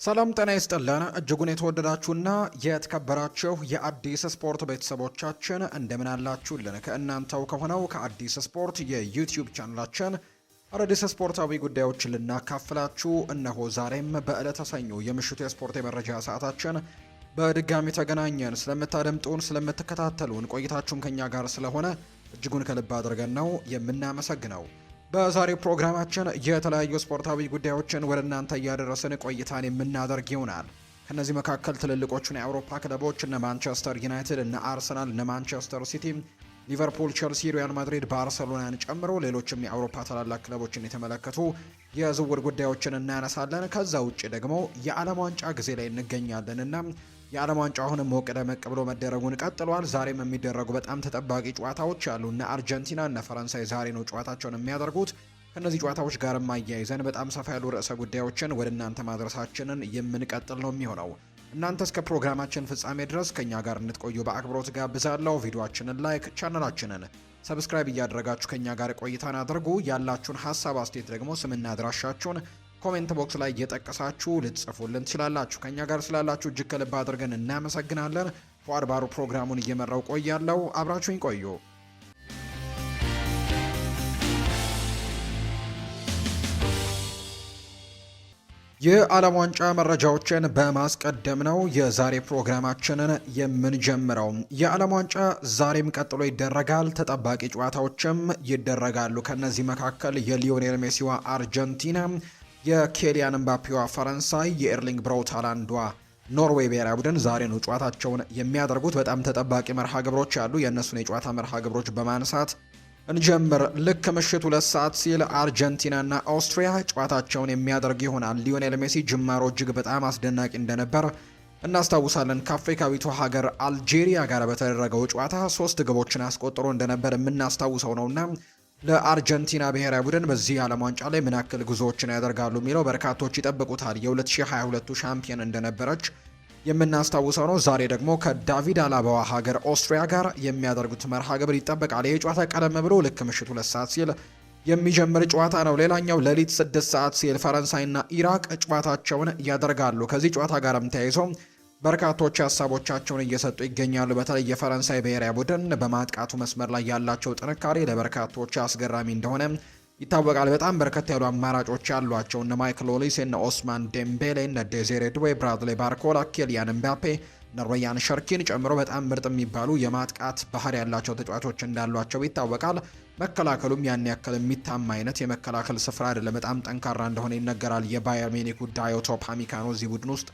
ሰላም ጤና ይስጥልን እጅጉን የተወደዳችሁና የተከበራችሁ የአዲስ ስፖርት ቤተሰቦቻችን እንደምን አላችሁልን? ከእናንተው ከሆነው ከአዲስ ስፖርት የዩቲዩብ ቻናላችን አዳዲስ ስፖርታዊ ጉዳዮችን ልናካፍላችሁ እነሆ ዛሬም በዕለተ ሰኞ የምሽቱ የስፖርት የመረጃ ሰዓታችን በድጋሚ ተገናኘን። ስለምታደምጡን፣ ስለምትከታተሉን ቆይታችሁም ከኛ ጋር ስለሆነ እጅጉን ከልብ አድርገን ነው የምናመሰግነው። በዛሬው ፕሮግራማችን የተለያዩ ስፖርታዊ ጉዳዮችን ወደ እናንተ እያደረስን ቆይታን የምናደርግ ይሆናል። ከነዚህ መካከል ትልልቆቹን የአውሮፓ ክለቦች እነ ማንቸስተር ዩናይትድ፣ እነ አርሰናል፣ እነ ማንቸስተር ሲቲ፣ ሊቨርፑል፣ ቸልሲ፣ ሪያል ማድሪድ፣ ባርሰሎናን ጨምሮ ሌሎችም የአውሮፓ ታላላቅ ክለቦችን የተመለከቱ የዝውውር ጉዳዮችን እናነሳለን። ከዛ ውጭ ደግሞ የዓለም ዋንጫ ጊዜ ላይ እንገኛለንና የዓለም ዋንጫ አሁንም ሞቅ ደመቅ ብሎ መደረጉን ቀጥሏል። ዛሬም የሚደረጉ በጣም ተጠባቂ ጨዋታዎች አሉ። እነ አርጀንቲና እነ ፈረንሳይ ዛሬ ነው ጨዋታቸውን የሚያደርጉት። ከነዚህ ጨዋታዎች ጋርም አያይዘን በጣም ሰፋ ያሉ ርዕሰ ጉዳዮችን ወደ እናንተ ማድረሳችንን የምንቀጥል ነው የሚሆነው። እናንተ እስከ ፕሮግራማችን ፍጻሜ ድረስ ከኛ ጋር እንድትቆዩ በአክብሮት ጋብዛለሁ። ቪዲዮአችንን ላይክ፣ ቻናላችንን ሰብስክራይብ እያደረጋችሁ ከኛ ጋር ቆይታን አድርጉ። ያላችሁን ሀሳብ አስተያየት ደግሞ ስምና አድራሻችሁን ኮሜንት ቦክስ ላይ እየጠቀሳችሁ ልትጽፉልን ትችላላችሁ። ከኛ ጋር ስላላችሁ እጅግ ከልብ አድርገን እናመሰግናለን። ፏድ ባሩ ፕሮግራሙን እየመራው ቆያለሁ። አብራችሁኝ ቆዩ። የዓለም ዋንጫ መረጃዎችን በማስቀደም ነው የዛሬ ፕሮግራማችንን የምንጀምረው። የዓለም ዋንጫ ዛሬም ቀጥሎ ይደረጋል። ተጠባቂ ጨዋታዎችም ይደረጋሉ። ከነዚህ መካከል የሊዮኔል ሜሲዋ አርጀንቲና፣ የኬሊያን ምባፔዋ ፈረንሳይ፣ የኤርሊንግ ብራውት ሃላንዷ ኖርዌይ ብሔራዊ ቡድን ዛሬ ነው ጨዋታቸውን የሚያደርጉት። በጣም ተጠባቂ መርሃ ግብሮች አሉ። የእነሱን የጨዋታ መርሃ ግብሮች በማንሳት እንጀምር። ልክ ምሽት 2 ሰዓት ሲል አርጀንቲናና ኦስትሪያ ጨዋታቸውን የሚያደርግ ይሆናል። ሊዮኔል ሜሲ ጅማሮ እጅግ በጣም አስደናቂ እንደነበር እናስታውሳለን። ከአፍሪካዊቷ ሀገር አልጄሪያ ጋር በተደረገው ጨዋታ 3 ግቦችን አስቆጥሮ እንደነበር የምናስታውሰው ነውና ለአርጀንቲና ብሔራዊ ቡድን በዚህ ዓለም ዋንጫ ላይ ምን ያክል ጉዞዎችን ያደርጋሉ የሚለው በርካቶች ይጠብቁታል። የ2022 ሻምፒዮን እንደነበረች የምናስታውሰው ነው። ዛሬ ደግሞ ከዳቪድ አላባዋ ሀገር ኦስትሪያ ጋር የሚያደርጉት መርሃ ግብር ይጠበቃል። ይህ ጨዋታ ቀደም ብሎ ልክ ምሽት 2 ሰዓት ሲል የሚጀምር ጨዋታ ነው። ሌላኛው ሌሊት 6 ሰዓት ሲል ፈረንሳይና ኢራቅ ጨዋታቸውን ያደርጋሉ። ከዚህ ጨዋታ ጋርም ተያይዞ በርካቶች ሀሳቦቻቸውን እየሰጡ ይገኛሉ። በተለይ የፈረንሳይ ብሔራዊ ቡድን በማጥቃቱ መስመር ላይ ያላቸው ጥንካሬ ለበርካቶች አስገራሚ እንደሆነ ይታወቃል። በጣም በርከት ያሉ አማራጮች ያሏቸው እነ ማይክል ኦሊሴ፣ እነ ኦስማን ዴምቤሌ፣ እነ ዴዜሬ ዱዌ፣ ብራድሌ ባርኮላ፣ ኬሊያን ምባፔ፣ እነ ሮያን ሸርኪን ጨምሮ በጣም ምርጥ የሚባሉ የማጥቃት ባህሪ ያላቸው ተጫዋቾች እንዳሏቸው ይታወቃል። መከላከሉም ያን ያክል የሚታማ አይነት የመከላከል ስፍራ አይደለም። በጣም ጠንካራ እንደሆነ ይነገራል። የባየር ሚኒኩ ዳዮቶ ፓሚካኖ እዚህ ቡድን ውስጥ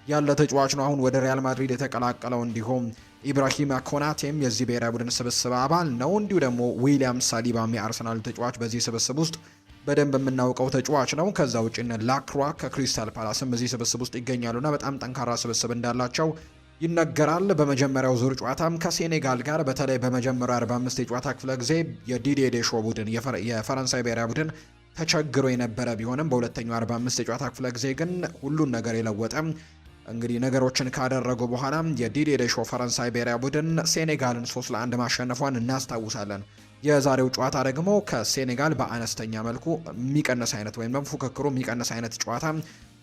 ያለ ተጫዋች ነው። አሁን ወደ ሪያል ማድሪድ የተቀላቀለው እንዲሁም ኢብራሂማ ኮናቴም የዚህ ብሔራዊ ቡድን ስብስብ አባል ነው። እንዲሁ ደግሞ ዊሊያም ሳሊባም የአርሰናል ተጫዋች በዚህ ስብስብ ውስጥ በደንብ የምናውቀው ተጫዋች ነው። ከዛ ውጭ እነ ላክሯ ከክሪስታል ፓላስም በዚህ ስብስብ ውስጥ ይገኛሉና በጣም ጠንካራ ስብስብ እንዳላቸው ይነገራል። በመጀመሪያው ዙር ጨዋታም ከሴኔጋል ጋር በተለይ በመጀመሪያው 45 የጨዋታ ክፍለ ጊዜ የዲዲዬ ዴሾ ቡድን የፈረንሳይ ብሔራዊ ቡድን ተቸግሮ የነበረ ቢሆንም በሁለተኛው 45 የጨዋታ ክፍለ ጊዜ ግን ሁሉን ነገር የለወጠ እንግዲህ ነገሮችን ካደረጉ በኋላ የዲዲዬ ዴሾ ፈረንሳይ ብሔራዊ ቡድን ሴኔጋልን 3-1 ማሸነፏን እናስታውሳለን። የዛሬው ጨዋታ ደግሞ ከሴኔጋል በአነስተኛ መልኩ የሚቀንስ አይነት ወይም ደግሞ ፉክክሩ የሚቀንስ አይነት ጨዋታ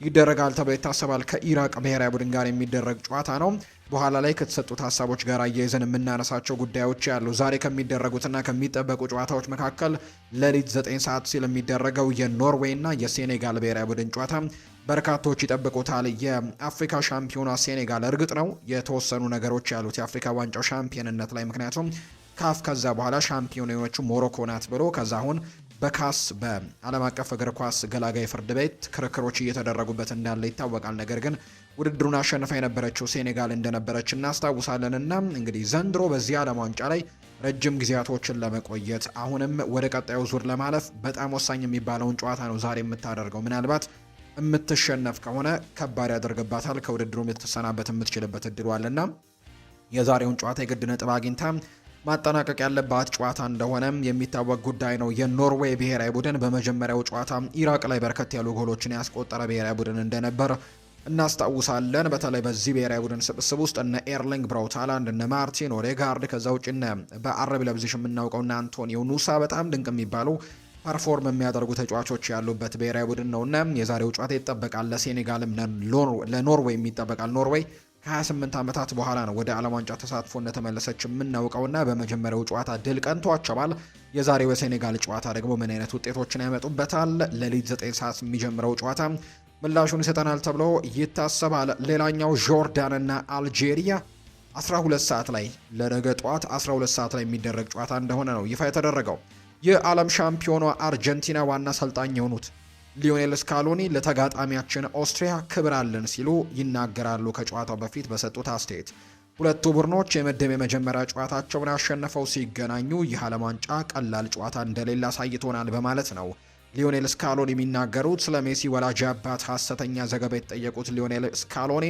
ይደረጋል ተብሎ ይታሰባል። ከኢራቅ ብሔራዊ ቡድን ጋር የሚደረግ ጨዋታ ነው። በኋላ ላይ ከተሰጡት ሀሳቦች ጋር አያይዘን የምናነሳቸው ጉዳዮች ያሉ። ዛሬ ከሚደረጉትና ከሚጠበቁ ጨዋታዎች መካከል ሌሊት 9 ሰዓት ሲል የሚደረገው የኖርዌይና የሴኔጋል ብሔራዊ ቡድን ጨዋታ በርካቶች ይጠብቁታል። የአፍሪካ ሻምፒዮኗ ሴኔጋል እርግጥ ነው የተወሰኑ ነገሮች ያሉት የአፍሪካ ዋንጫው ሻምፒዮንነት ላይ ምክንያቱም ካፍ ከዛ በኋላ ሻምፒዮን የሆነችው ሞሮኮ ናት ብሎ ከዛ አሁን በካስ በዓለም አቀፍ እግር ኳስ ገላጋይ ፍርድ ቤት ክርክሮች እየተደረጉበት እንዳለ ይታወቃል። ነገር ግን ውድድሩን አሸንፋ የነበረችው ሴኔጋል እንደነበረች እናስታውሳለን። እና እንግዲህ ዘንድሮ በዚህ ዓለም ዋንጫ ላይ ረጅም ጊዜያቶችን ለመቆየት አሁንም ወደ ቀጣዩ ዙር ለማለፍ በጣም ወሳኝ የሚባለውን ጨዋታ ነው ዛሬ የምታደርገው። ምናልባት የምትሸነፍ ከሆነ ከባድ ያደርግባታል። ከውድድሩ ልትሰናበት የምትችልበት እድሉ አለና የዛሬውን ጨዋታ የግድ ነጥብ አግኝታ ማጠናቀቅ ያለባት ጨዋታ እንደሆነም የሚታወቅ ጉዳይ ነው። የኖርዌይ ብሔራዊ ቡድን በመጀመሪያው ጨዋታ ኢራቅ ላይ በርከት ያሉ ጎሎችን ያስቆጠረ ብሔራዊ ቡድን እንደነበር እናስታውሳለን። በተለይ በዚህ ብሔራዊ ቡድን ስብስብ ውስጥ እነ ኤርሊንግ ብራውት ሃላንድ፣ እነ ማርቲን ኦዴጋርድ፣ ከዛ ውጭ እነ በአረብ ለብዚሽ የምናውቀው እነ አንቶኒዮ ኑሳ በጣም ድንቅ የሚባሉ ፐርፎርም የሚያደርጉ ተጫዋቾች ያሉበት ብሔራዊ ቡድን ነውና የዛሬው ጨዋታ ይጠበቃል። ለሴኔጋልም ለኖርዌይ የሚጠበቃል። ኖርዌይ ከ28 ዓመታት በኋላ ነው ወደ ዓለም ዋንጫ ተሳትፎ እንደተመለሰች የምናውቀውና በመጀመሪያው ጨዋታ ድል ቀንቷቸዋል። የዛሬው የሴኔጋል ጨዋታ ደግሞ ምን አይነት ውጤቶችን ያመጡበታል? ሌሊት 9 ሰዓት የሚጀምረው ጨዋታ ምላሹን ይሰጠናል ተብሎ ይታሰባል። ሌላኛው ጆርዳንና አልጄሪያ 12 ሰዓት ላይ ለነገ ጠዋት 12 ሰዓት ላይ የሚደረግ ጨዋታ እንደሆነ ነው ይፋ የተደረገው። የዓለም ሻምፒዮኗ አርጀንቲና ዋና አሰልጣኝ የሆኑት ሊዮኔል ስካሎኒ ለተጋጣሚያችን ኦስትሪያ ክብር አለን ሲሉ ይናገራሉ። ከጨዋታው በፊት በሰጡት አስተያየት ሁለቱ ቡድኖች የምድብ የመጀመሪያ ጨዋታቸውን አሸንፈው ሲገናኙ ይህ ዓለም ዋንጫ ቀላል ጨዋታ እንደሌለ አሳይቶናል በማለት ነው ሊዮኔል ስካሎኒ የሚናገሩት። ስለ ሜሲ ወላጅ አባት ሐሰተኛ ዘገባ የተጠየቁት ሊዮኔል ስካሎኒ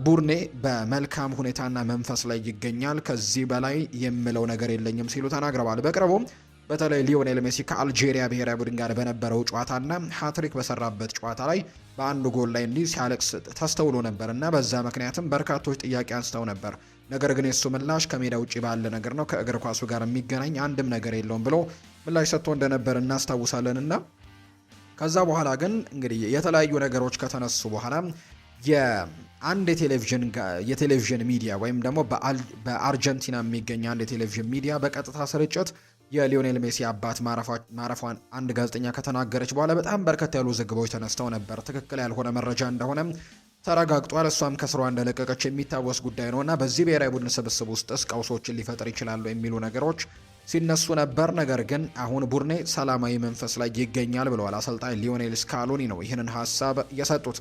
ቡድኔ በመልካም ሁኔታና መንፈስ ላይ ይገኛል፣ ከዚህ በላይ የምለው ነገር የለኝም ሲሉ ተናግረዋል። በቅርቡ በተለይ ሊዮኔል ሜሲ ከአልጄሪያ ብሔራዊ ቡድን ጋር በነበረው ጨዋታና ሃትሪክ በሰራበት ጨዋታ ላይ በአንዱ ጎል ላይ እንዲህ ሲያለቅስ ተስተውሎ ነበር እና በዛ ምክንያትም በርካቶች ጥያቄ አንስተው ነበር። ነገር ግን የሱ ምላሽ ከሜዳ ውጪ ባለ ነገር ነው፣ ከእግር ኳሱ ጋር የሚገናኝ አንድም ነገር የለውም ብሎ ምላሽ ሰጥቶ እንደነበር እናስታውሳለን። እና ከዛ በኋላ ግን እንግዲህ የተለያዩ ነገሮች ከተነሱ በኋላ የአንድ የቴሌቪዥን ሚዲያ ወይም ደግሞ በአርጀንቲና የሚገኝ አንድ የቴሌቪዥን ሚዲያ በቀጥታ ስርጭት የሊዮኔል ሜሲ አባት ማረፏን አንድ ጋዜጠኛ ከተናገረች በኋላ በጣም በርከት ያሉ ዘገባዎች ተነስተው ነበር። ትክክል ያልሆነ መረጃ እንደሆነ ተረጋግጧል። እሷም ከስሯ እንደለቀቀች የሚታወስ ጉዳይ ነውና በዚህ ብሔራዊ ቡድን ስብስብ ውስጥ ቀውሶችን ሊፈጥር ይችላሉ የሚሉ ነገሮች ሲነሱ ነበር። ነገር ግን አሁን ቡድኔ ሰላማዊ መንፈስ ላይ ይገኛል ብለዋል አሰልጣኝ ሊዮኔል ስካሎኒ ነው ይህንን ሀሳብ የሰጡት።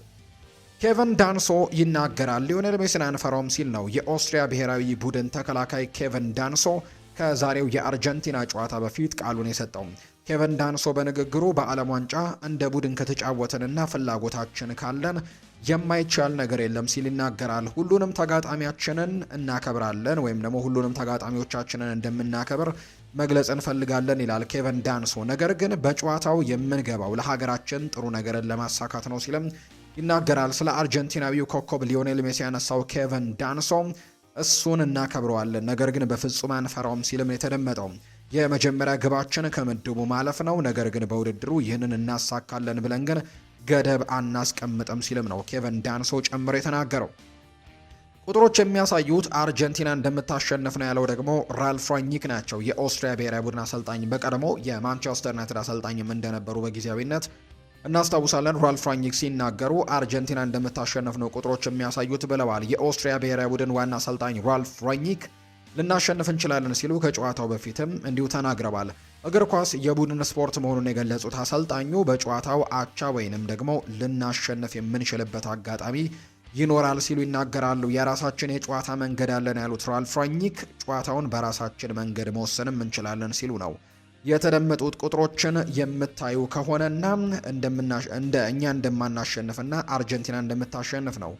ኬቨን ዳንሶ ይናገራል። ሊዮኔል ሜሲን አንፈራውም ሲል ነው የኦስትሪያ ብሔራዊ ቡድን ተከላካይ ኬቨን ዳንሶ ከዛሬው የአርጀንቲና ጨዋታ በፊት ቃሉን የሰጠው። ኬቨን ዳንሶ በንግግሩ በዓለም ዋንጫ እንደ ቡድን ከተጫወትንና ፍላጎታችን ካለን የማይቻል ነገር የለም ሲል ይናገራል። ሁሉንም ተጋጣሚያችንን እናከብራለን ወይም ደግሞ ሁሉንም ተጋጣሚዎቻችንን እንደምናከብር መግለጽ እንፈልጋለን ይላል ኬቨን ዳንሶ። ነገር ግን በጨዋታው የምንገባው ለሀገራችን ጥሩ ነገርን ለማሳካት ነው ሲልም ይናገራል። ስለ አርጀንቲናዊው ኮከብ ሊዮኔል ሜሲ ያነሳው ኬቨን ዳንሶ እሱን እናከብረዋለን፣ ነገር ግን በፍጹም አንፈራውም ሲልም የተደመጠው። የመጀመሪያ ግባችን ከምድቡ ማለፍ ነው፣ ነገር ግን በውድድሩ ይህንን እናሳካለን ብለን ግን ገደብ አናስቀምጥም ሲልም ነው ኬቨን ዳንሶ ጨምሮ የተናገረው። ቁጥሮች የሚያሳዩት አርጀንቲና እንደምታሸንፍ ነው ያለው ደግሞ ራልፍ ራኒክ ናቸው። የኦስትሪያ ብሔራዊ ቡድን አሰልጣኝ በቀድሞ የማንቸስተር ዩናይትድ አሰልጣኝም እንደነበሩ በጊዜያዊነት እናስታውሳለን። ራልፍ ራኒክ ሲናገሩ አርጀንቲና እንደምታሸንፍ ነው ቁጥሮች የሚያሳዩት ብለዋል። የኦስትሪያ ብሔራዊ ቡድን ዋና አሰልጣኝ ራልፍ ራኒክ ልናሸንፍ እንችላለን ሲሉ ከጨዋታው በፊትም እንዲሁ ተናግረዋል። እግር ኳስ የቡድን ስፖርት መሆኑን የገለጹት አሰልጣኙ በጨዋታው አቻ ወይንም ደግሞ ልናሸንፍ የምንችልበት አጋጣሚ ይኖራል ሲሉ ይናገራሉ። የራሳችን የጨዋታ መንገድ አለን ያሉት ራልፍ ራኒክ ጨዋታውን በራሳችን መንገድ መወሰንም እንችላለን ሲሉ ነው የተደመጡት። ቁጥሮችን የምታዩ ከሆነና እኛ እንደማናሸንፍና አርጀንቲና እንደምታሸንፍ ነው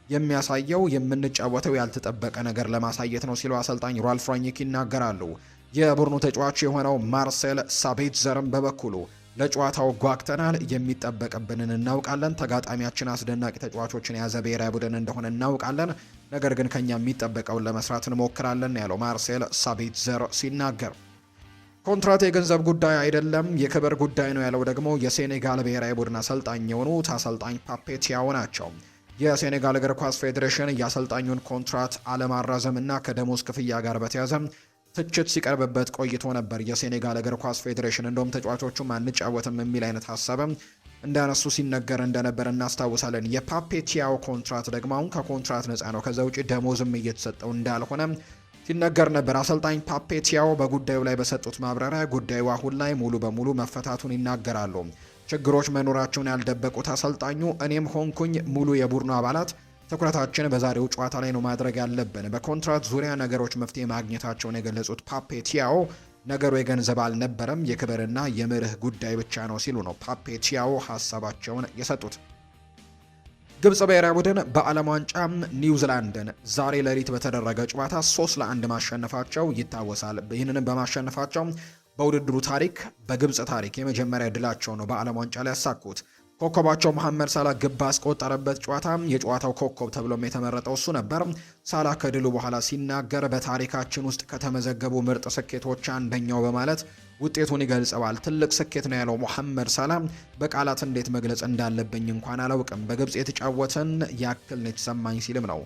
የሚያሳየው። የምንጫወተው ያልተጠበቀ ነገር ለማሳየት ነው ሲሉ አሰልጣኝ ራልፍ ራኒክ ይናገራሉ። የቡድኑ ተጫዋች የሆነው ማርሴል ሳቤትዘርም በበኩሉ ለጨዋታው ጓግተናል፣ የሚጠበቅብንን እናውቃለን፣ ተጋጣሚያችን አስደናቂ ተጫዋቾችን የያዘ ብሔራዊ ቡድን እንደሆነ እናውቃለን፣ ነገር ግን ከኛ የሚጠበቀውን ለመስራት እንሞክራለን ያለው ማርሴል ሳቤትዘር ሲናገር ኮንትራት የገንዘብ ጉዳይ አይደለም የክብር ጉዳይ ነው ያለው ደግሞ የሴኔጋል ብሔራዊ ቡድን አሰልጣኝ የሆኑት አሰልጣኝ ፓፔቲያው ናቸው። የሴኔጋል እግር ኳስ ፌዴሬሽን የአሰልጣኙን ኮንትራት አለማራዘምና ከደሞዝ ክፍያ ጋር በተያያዘ ትችት ሲቀርብበት ቆይቶ ነበር። የሴኔጋል እግር ኳስ ፌዴሬሽን እንደውም ተጫዋቾቹም አንጫወትም የሚል አይነት ሀሳብም እንዳነሱ ሲነገር እንደነበር እናስታውሳለን። የፓፔቲያው ኮንትራት ደግሞ አሁን ከኮንትራት ነፃ ነው፣ ከዛ ውጪ ደሞዝም እየተሰጠው እንዳልሆነ ሲነገር ነበር። አሰልጣኝ ፓፔቲያው በጉዳዩ ላይ በሰጡት ማብራሪያ ጉዳዩ አሁን ላይ ሙሉ በሙሉ መፈታቱን ይናገራሉ። ችግሮች መኖራቸውን ያልደበቁት አሰልጣኙ እኔም ሆንኩኝ ሙሉ የቡድኑ አባላት ትኩረታችን በዛሬው ጨዋታ ላይ ነው ማድረግ ያለብን፣ በኮንትራት ዙሪያ ነገሮች መፍትሄ ማግኘታቸውን የገለጹት ፓፔቲያው ነገሩ የገንዘብ አልነበረም፣ የክብርና የመርህ ጉዳይ ብቻ ነው ሲሉ ነው ፓፔቲያው ሀሳባቸውን የሰጡት። ግብጽ ብሔራዊ ቡድን በዓለም ዋንጫም ኒውዚላንድን ዛሬ ሌሊት በተደረገ ጨዋታ 3-1 ማሸነፋቸው ይታወሳል። ይህንንም በማሸነፋቸው በውድድሩ ታሪክ በግብጽ ታሪክ የመጀመሪያ ድላቸው ነው በዓለም ዋንጫ ላይ ያሳኩት። ኮከባቸው መሐመድ ሳላ ግብ ባስቆጠረበት ጨዋታ የጨዋታው ኮከብ ተብሎም የተመረጠው እሱ ነበር። ሳላ ከድሉ በኋላ ሲናገር በታሪካችን ውስጥ ከተመዘገቡ ምርጥ ስኬቶች አንደኛው በማለት ውጤቱን ይገልጸዋል። ትልቅ ስኬት ነው ያለው መሐመድ ሳላ በቃላት እንዴት መግለጽ እንዳለብኝ እንኳን አላውቅም፣ በግብጽ የተጫወተን ያክል ነው የተሰማኝ ሲልም ነው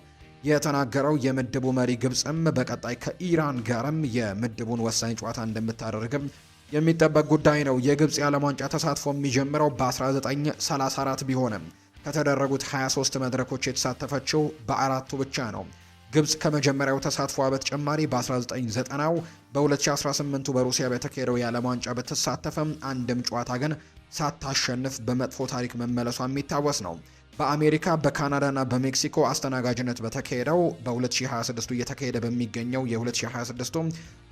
የተናገረው። የምድቡ መሪ ግብጽም በቀጣይ ከኢራን ጋርም የምድቡን ወሳኝ ጨዋታ እንደምታደርግም የሚጠበቅ ጉዳይ ነው። የግብጽ የዓለም ዋንጫ ተሳትፎ የሚጀምረው በ1934 ቢሆንም ከተደረጉት 23 መድረኮች የተሳተፈችው በአራቱ ብቻ ነው። ግብጽ ከመጀመሪያው ተሳትፏ በተጨማሪ በ1990ው በ2018 በሩሲያ በተካሄደው የዓለም ዋንጫ ብትሳተፍም አንድም ጨዋታ ግን ሳታሸንፍ በመጥፎ ታሪክ መመለሷ የሚታወስ ነው። በአሜሪካ በካናዳና በሜክሲኮ አስተናጋጅነት በተካሄደው በ2026 እየተካሄደ በሚገኘው የ2026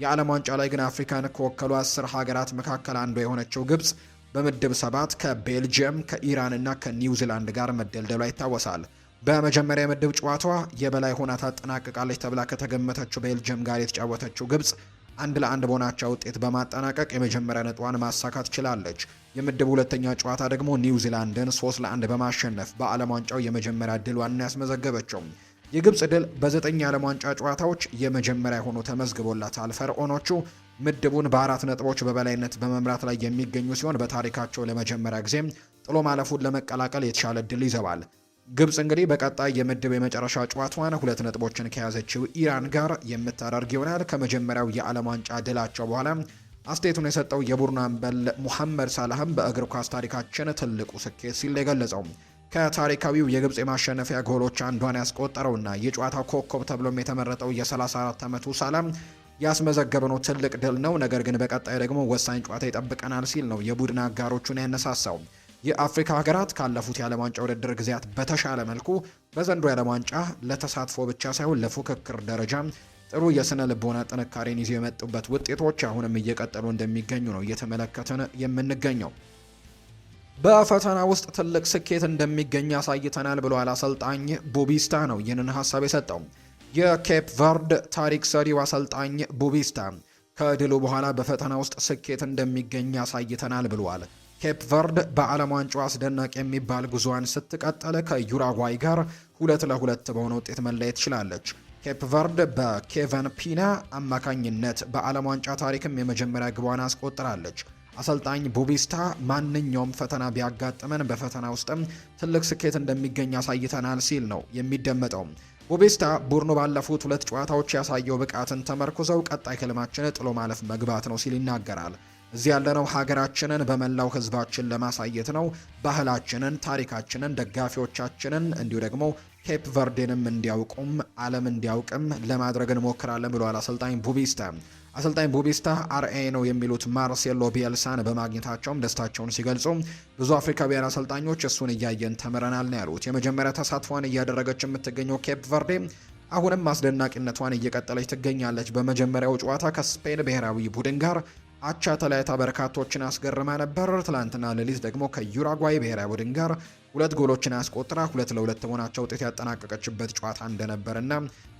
የዓለም ዋንጫ ላይ ግን አፍሪካን ከወከሉ 10 ሀገራት መካከል አንዷ የሆነችው ግብጽ በምድብ 7 ከቤልጅየም ከኢራንና ከኒውዚላንድ ጋር መደልደሏ ይታወሳል። በመጀመሪያ የምድብ ጨዋታዋ የበላይ ሆና ታጠናቅቃለች ተብላ ከተገመተችው ቤልጅየም ጋር የተጫወተችው ግብጽ 1-1 በሆናቸው ውጤት በማጠናቀቅ የመጀመሪያ ነጥቧን ማሳካት ችላለች። የምድብ ሁለተኛ ጨዋታ ደግሞ ኒውዚላንድን 3-1 በማሸነፍ በዓለም ዋንጫው የመጀመሪያ ድሏን ያስመዘገበችው። የግብጽ ድል በ9 የዓለም ዋንጫ ጨዋታዎች የመጀመሪያ ሆኖ ተመዝግቦላታል። ፈርዖኖቹ ምድቡን በ4 ነጥቦች በበላይነት በመምራት ላይ የሚገኙ ሲሆን በታሪካቸው ለመጀመሪያ ጊዜ ጥሎ ማለፉን ለመቀላቀል የተሻለ ድል ይዘዋል። ግብጽ እንግዲህ በቀጣይ የምድብ የመጨረሻ ጨዋታዋን 2 ነጥቦችን ከያዘችው ኢራን ጋር የምታደርግ ይሆናል። ከመጀመሪያው የዓለም ዋንጫ ድላቸው በኋላ አስተያየቱን የሰጠው የቡድኑ አምበል ሙሐመድ ሳላህም በእግር ኳስ ታሪካችን ትልቁ ስኬት ሲል የገለጸው ከታሪካዊው የግብጽ የማሸነፊያ ጎሎች አንዷን ያስቆጠረውና የጨዋታው ኮከብ ተብሎም የተመረጠው የ34 ዓመቱ ሳላህ ያስመዘገበው ትልቅ ድል ነው። ነገር ግን በቀጣይ ደግሞ ወሳኝ ጨዋታ ይጠብቀናል ሲል ነው የቡድን አጋሮቹን ያነሳሳው። የአፍሪካ ሀገራት ካለፉት የዓለም ዋንጫ ውድድር ጊዜያት በተሻለ መልኩ በዘንድሮው የዓለም ዋንጫ ለተሳትፎ ብቻ ሳይሆን ለፉክክር ደረጃ ጥሩ የስነ ልቦና ጥንካሬን ይዘው የመጡበት ውጤቶች አሁንም እየቀጠሉ እንደሚገኙ ነው እየተመለከትን የምንገኘው። በፈተና ውስጥ ትልቅ ስኬት እንደሚገኝ አሳይተናል ብሏል አሰልጣኝ ቡቢስታ ነው ይህንን ሀሳብ የሰጠው። የኬፕ ቨርድ ታሪክ ሰሪው አሰልጣኝ ቡቢስታ ከድሉ በኋላ በፈተና ውስጥ ስኬት እንደሚገኝ አሳይተናል ብሏል። ኬፕ ቨርድ በዓለም ዋንጫው አስደናቂ የሚባል ጉዞዋን ስትቀጥል ከዩራጓይ ጋር 2-2 በሆነ ውጤት መለየት ችላለች። ኬፕ ቨርድ በኬቨን ፒና አማካኝነት በዓለም ዋንጫ ታሪክም የመጀመሪያ ግቧን አስቆጥራለች። አሰልጣኝ ቡቢስታ ማንኛውም ፈተና ቢያጋጥመን በፈተና ውስጥም ትልቅ ስኬት እንደሚገኝ አሳይተናል ሲል ነው የሚደመጠው። ቡቢስታ ቡድኑ ባለፉት 2 ጨዋታዎች ያሳየው ብቃትን ተመርኩዘው ቀጣይ ህልማችን ጥሎ ማለፍ መግባት ነው ሲል ይናገራል። እዚህ ያለነው ሀገራችንን በመላው ህዝባችን ለማሳየት ነው። ባህላችንን፣ ታሪካችንን፣ ደጋፊዎቻችንን እንዲሁ ደግሞ ኬፕ ቨርዴንም እንዲያውቁም ዓለም እንዲያውቅም ለማድረግ እንሞክራለን ብለዋል አሰልጣኝ ቡቢስታ። አሰልጣኝ ቡቢስታ አርኤ ነው የሚሉት ማርሴሎ ቢኤልሳን በማግኘታቸውም ደስታቸውን ሲገልጹ ብዙ አፍሪካውያን አሰልጣኞች እሱን እያየን ተምረናል ነው ያሉት። የመጀመሪያ ተሳትፏን እያደረገች የምትገኘው ኬፕ ቨርዴ አሁንም አስደናቂነቷን እየቀጠለች ትገኛለች። በመጀመሪያው ጨዋታ ከስፔን ብሔራዊ ቡድን ጋር አቻ ተለያይታ በርካቶችን አስገርማ ነበር። ትላንትና ሌሊት ደግሞ ከዩራጓይ ብሔራዊ ቡድን ጋር 2 ጎሎችን አስቆጥራ 2-2 በሆናቸው ውጤት ያጠናቀቀችበት ጨዋታ እንደነበርና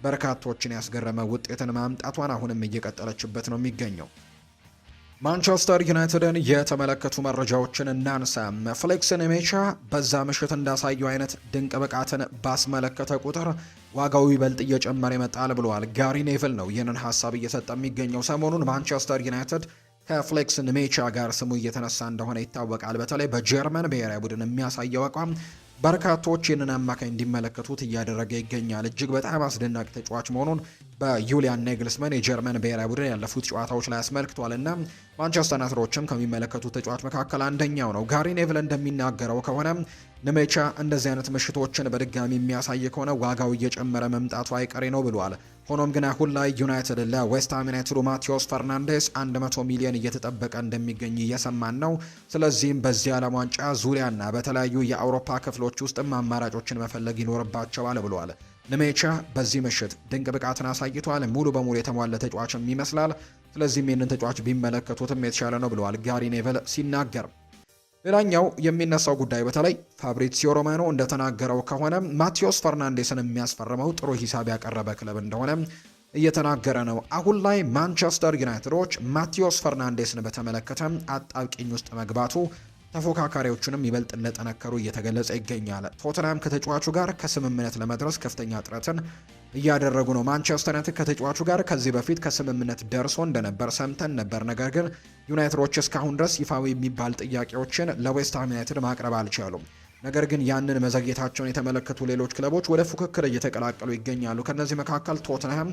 በርካቶችን ያስገረመ ውጤትን ማምጣቷን አሁንም እየቀጠለችበት ነው የሚገኘው። ማንቸስተር ዩናይትድን የተመለከቱ መረጃዎችን እናንሳ። ፍሌክስ ኔሜቻ በዛ ምሽት እንዳሳየው አይነት ድንቅ ብቃትን ባስመለከተ ቁጥር ዋጋው ይበልጥ እየጨመረ ይመጣል ብለዋል። ጋሪ ኔቭል ነው ይህንን ሀሳብ እየሰጠ የሚገኘው። ሰሞኑን ማንቸስተር ዩናይትድ ከፍሌክስ ኔሜቻ ጋር ስሙ እየተነሳ እንደሆነ ይታወቃል። በተለይ በጀርመን ብሔራዊ ቡድን የሚያሳየው አቋም በርካቶች ይህንን አማካኝ እንዲመለከቱት እያደረገ ይገኛል። እጅግ በጣም አስደናቂ ተጫዋች መሆኑን በዩሊያን ኔግልስመን የጀርመን ብሔራዊ ቡድን ያለፉት ጨዋታዎች ላይ አስመልክቷልና ማንቸስተር ዩናይትዶችም ከሚመለከቱት ተጫዋች መካከል አንደኛው ነው። ጋሪ ኔቭል እንደሚናገረው ከሆነ ኔሜቻ እንደዚህ አይነት ምሽቶችን በድጋሚ የሚያሳይ ከሆነ ዋጋው እየጨመረ መምጣቱ አይቀሬ ነው ብሏል። ሆኖም ግን አሁን ላይ ዩናይትድ ለዌስትሃም ዩናይትዱ ማቴዎስ ፈርናንዴስ 100 ሚሊዮን እየተጠበቀ እንደሚገኝ እየሰማን ነው። ስለዚህም በዚህ ዓለም ዋንጫ ዙሪያና በተለያዩ የአውሮፓ ክፍሎች ውስጥም አማራጮችን መፈለግ ይኖርባቸዋል ብሏል። ኔሜቻ በዚህ ምሽት ድንቅ ብቃትን አሳይቷል። ሙሉ በሙሉ የተሟላ ተጫዋችም ይመስላል። ስለዚህም ይህንን ተጫዋች ቢመለከቱትም የተሻለ ነው ብለዋል ጋሪ ኔቭል ሲናገር። ሌላኛው የሚነሳው ጉዳይ በተለይ ፋብሪዚዮ ሮማኖ እንደተናገረው ከሆነ ማቴዎስ ፈርናንዴስን የሚያስፈርመው ጥሩ ሂሳብ ያቀረበ ክለብ እንደሆነ እየተናገረ ነው። አሁን ላይ ማንቸስተር ዩናይትዶች ማቴዎስ ፈርናንዴስን በተመለከተ አጣብቂኝ ውስጥ መግባቱ ተፎካካሪዎቹንም ይበልጥ እንደጠነከሩ እየተገለጸ ይገኛል። ቶተንሃም ከተጫዋቹ ጋር ከስምምነት ለመድረስ ከፍተኛ ጥረትን እያደረጉ ነው። ማንቸስተር ዩናይትድ ከተጫዋቹ ጋር ከዚህ በፊት ከስምምነት ደርሶ እንደነበር ሰምተን ነበር። ነገር ግን ዩናይትዶች እስካሁን ድረስ ይፋዊ የሚባል ጥያቄዎችን ለዌስትሃም ዩናይትድ ማቅረብ አልቻሉም። ነገር ግን ያንን መዘግየታቸውን የተመለከቱ ሌሎች ክለቦች ወደ ፉክክር እየተቀላቀሉ ይገኛሉ። ከነዚህ መካከል ቶተንሃም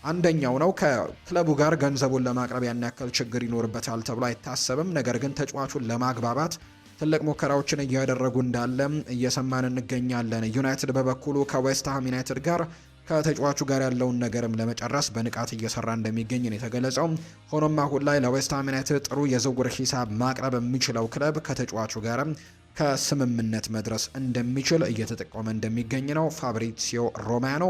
አንደኛው ነው። ከክለቡ ጋር ገንዘቡን ለማቅረብ ያን ያክል ችግር ይኖርበታል ተብሎ አይታሰብም። ነገር ግን ተጫዋቹን ለማግባባት ትልቅ ሙከራዎችን እያደረጉ እንዳለ እየሰማን እንገኛለን። ዩናይትድ በበኩሉ ከዌስትሃም ዩናይትድ ጋር ከተጫዋቹ ጋር ያለውን ነገርም ለመጨረስ በንቃት እየሰራ እንደሚገኝ ነው የተገለጸው። ሆኖም አሁን ላይ ለዌስትሃም ዩናይትድ ጥሩ የዝውውር ሂሳብ ማቅረብ የሚችለው ክለብ ከተጫዋቹ ጋርም ከስምምነት መድረስ እንደሚችል እየተጠቆመ እንደሚገኝ ነው ፋብሪሲዮ ሮማኖ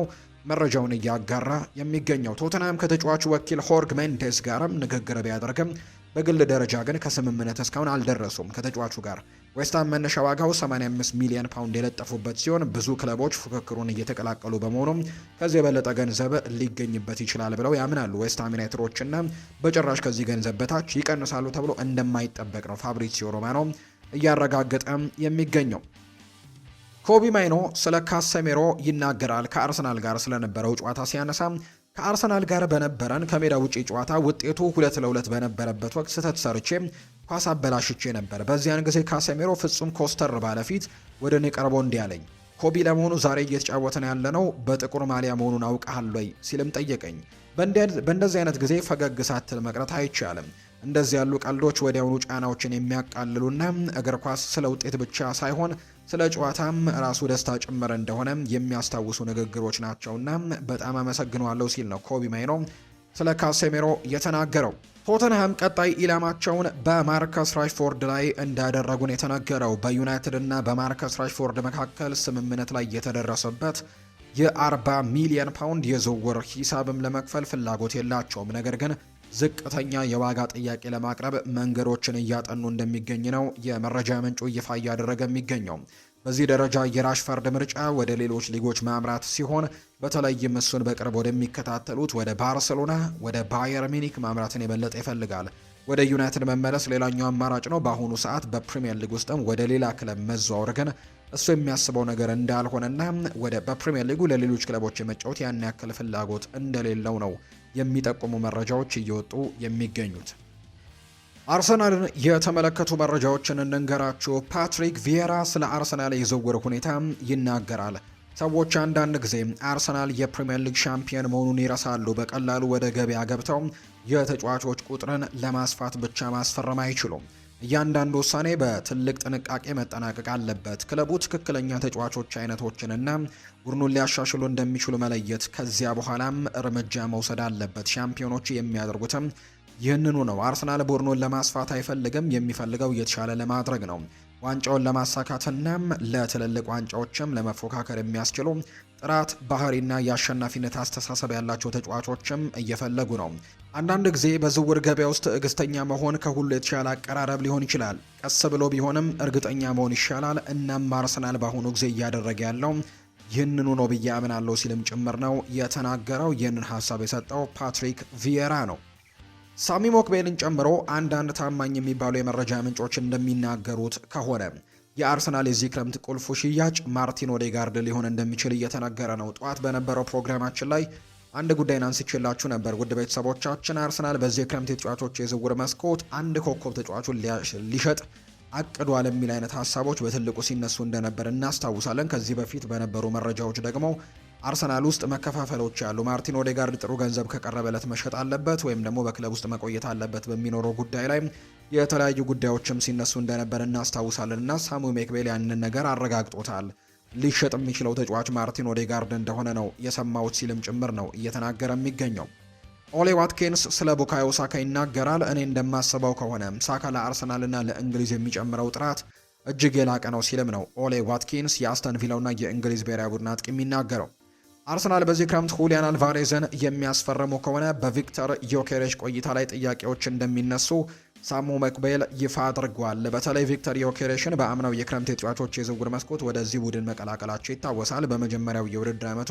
መረጃውን እያጋራ የሚገኘው። ቶተንሃም ከተጫዋቹ ወኪል ሆርግ ሜንዴስ ጋርም ንግግር ቢያደርግም በግል ደረጃ ግን ከስምምነት እስካሁን አልደረሱም ከተጫዋቹ ጋር። ዌስትሃም መነሻ ዋጋው 85 ሚሊዮን ፓውንድ የለጠፉበት ሲሆን ብዙ ክለቦች ፉክክሩን እየተቀላቀሉ በመሆኑም ከዚህ የበለጠ ገንዘብ ሊገኝበት ይችላል ብለው ያምናሉ። ዌስትሃም ዩናይትዶችና በጭራሽ ከዚህ ገንዘብ በታች ይቀንሳሉ ተብሎ እንደማይጠበቅ ነው ፋብሪሲዮ ሮማኖ እያረጋገጠ የሚገኘው። ኮቢ ማይኖ ስለ ካሴሜሮ ይናገራል። ከአርሰናል ጋር ስለነበረው ጨዋታ ሲያነሳ ከአርሰናል ጋር በነበረን ከሜዳ ውጪ ጨዋታ ውጤቱ 2-2 በነበረበት ወቅት ስህተት ሰርቼ ኳስ አበላሽቼ ነበር። በዚያን ጊዜ ካሴሜሮ ፍጹም ኮስተር ባለፊት ወደ እኔ ቀርቦ እንዲህ አለኝ፣ ኮቢ ለመሆኑ ዛሬ እየተጫወተን ያለነው በጥቁር ማሊያ መሆኑን አውቃለሁ ወይ ሲልም ጠየቀኝ። በእንደዚህ አይነት ጊዜ ፈገግ ሳትል መቅረት አይቻልም። እንደዚህ ያሉ ቀልዶች ወዲያውኑ ጫናዎችን የሚያቃልሉና እግር ኳስ ስለ ውጤት ብቻ ሳይሆን ስለ ጨዋታም ራሱ ደስታ ጭምር እንደሆነ የሚያስታውሱ ንግግሮች ናቸውና በጣም አመሰግነዋለሁ ሲል ነው ኮቢ ማይኖ ስለ ካሴሜሮ የተናገረው። ቶተንሃም ቀጣይ ኢላማቸውን በማርከስ ራሽፎርድ ላይ እንዳደረጉን የተነገረው በዩናይትድ እና በማርከስ ራሽፎርድ መካከል ስምምነት ላይ የተደረሰበት የ40 ሚሊዮን ፓውንድ የዝውውር ሂሳብም ለመክፈል ፍላጎት የላቸውም። ነገር ግን ዝቅተኛ የዋጋ ጥያቄ ለማቅረብ መንገዶችን እያጠኑ እንደሚገኝ ነው የመረጃ ምንጩ ይፋ እያደረገ የሚገኘው። በዚህ ደረጃ የራሽፈርድ ምርጫ ወደ ሌሎች ሊጎች ማምራት ሲሆን በተለይም እሱን በቅርብ ወደሚከታተሉት ወደ ባርሴሎና፣ ወደ ባየር ሚኒክ ማምራትን የበለጠ ይፈልጋል። ወደ ዩናይትድ መመለስ ሌላኛው አማራጭ ነው። በአሁኑ ሰዓት በፕሪሚየር ሊግ ውስጥም ወደ ሌላ ክለብ መዘዋወር ግን እሱ የሚያስበው ነገር እንዳልሆነና በፕሪሚየር ሊጉ ለሌሎች ክለቦች የመጫወት ያን ያክል ፍላጎት እንደሌለው ነው የሚጠቁሙ መረጃዎች እየወጡ የሚገኙት። አርሰናልን የተመለከቱ መረጃዎችን እንንገራችሁ። ፓትሪክ ቪዬራ ስለ አርሰናል የዝውውር ሁኔታ ይናገራል። ሰዎች አንዳንድ ጊዜ አርሰናል የፕሪሚየር ሊግ ሻምፒዮን መሆኑን ይረሳሉ። በቀላሉ ወደ ገበያ ገብተው የተጫዋቾች ቁጥርን ለማስፋት ብቻ ማስፈረም አይችሉም። እያንዳንዱ ውሳኔ በትልቅ ጥንቃቄ መጠናቀቅ አለበት። ክለቡ ትክክለኛ ተጫዋቾች አይነቶችንና ቡድኑን ሊያሻሽሉ እንደሚችሉ መለየት፣ ከዚያ በኋላም እርምጃ መውሰድ አለበት። ሻምፒዮኖች የሚያደርጉትም ይህንኑ ነው። አርሰናል ቡድኑን ለማስፋት አይፈልግም። የሚፈልገው የተሻለ ለማድረግ ነው። ዋንጫውን ለማሳካትና ለትልልቅ ዋንጫዎችም ለመፎካከር የሚያስችሉ ጥራት፣ ባህሪና የአሸናፊነት አስተሳሰብ ያላቸው ተጫዋቾችም እየፈለጉ ነው። አንዳንድ ጊዜ በዝውውር ገበያ ውስጥ ትዕግስተኛ መሆን ከሁሉ የተሻለ አቀራረብ ሊሆን ይችላል። ቀስ ብሎ ቢሆንም እርግጠኛ መሆን ይሻላል። እናም አርሰናል በአሁኑ ጊዜ እያደረገ ያለው ይህንኑ ነው ብዬ አምናለሁ ሲልም ጭምር ነው የተናገረው። ይህንን ሀሳብ የሰጠው ፓትሪክ ቪዬራ ነው። ሳሚ ሞክቤልን ጨምሮ አንዳንድ ታማኝ የሚባሉ የመረጃ ምንጮች እንደሚናገሩት ከሆነ የአርሰናል የዚህ ክረምት ቁልፉ ሽያጭ ማርቲን ኦዴጋርድ ሊሆን እንደሚችል እየተነገረ ነው። ጠዋት በነበረው ፕሮግራማችን ላይ አንድ ጉዳይን አንስቼላችሁ ነበር። ውድ ቤተሰቦቻችን አርሰናል በዚህ ክረምት የተጫዋቾች የዝውውር መስኮት አንድ ኮከብ ተጫዋቹን ሊሸጥ አቅዷል የሚል አይነት ሀሳቦች በትልቁ ሲነሱ እንደነበር እናስታውሳለን። ከዚህ በፊት በነበሩ መረጃዎች ደግሞ አርሰናል ውስጥ መከፋፈሎች ያሉ፣ ማርቲን ኦዴጋርድ ጥሩ ገንዘብ ከቀረበለት መሸጥ አለበት ወይም ደግሞ በክለብ ውስጥ መቆየት አለበት በሚኖረው ጉዳይ ላይ የተለያዩ ጉዳዮችም ሲነሱ እንደነበር እናስታውሳለን እና ሳሙ ሜክቤል ያንን ነገር አረጋግጦታል። ሊሸጥ የሚችለው ተጫዋች ማርቲን ኦዴጋርድ እንደሆነ ነው የሰማሁት ሲልም ጭምር ነው እየተናገረ የሚገኘው። ኦሌ ዋትኪንስ ስለ ቡካዮ ሳካ ይናገራል። እኔ እንደማስበው ከሆነ ሳካ ለአርሰናልና ለእንግሊዝ የሚጨምረው ጥራት እጅግ የላቀ ነው ሲልም ነው ኦሌ ዋትኪንስ የአስተን ቪላውና የእንግሊዝ ብሔራዊ ቡድን አጥቂ የሚናገረው። አርሰናል በዚህ ክረምት ሁሊያን አልቫሬዝን የሚያስፈርሙ ከሆነ በቪክተር ዮኬሬሽ ቆይታ ላይ ጥያቄዎች እንደሚነሱ ሳሙ መክቤል ይፋ አድርጓል። በተለይ ቪክተር ዮኬሬሽን በአምናው የክረምት የተጫዋቾች የዝውውር መስኮት ወደዚህ ቡድን መቀላቀላቸው ይታወሳል። በመጀመሪያው የውድድር ዓመቱ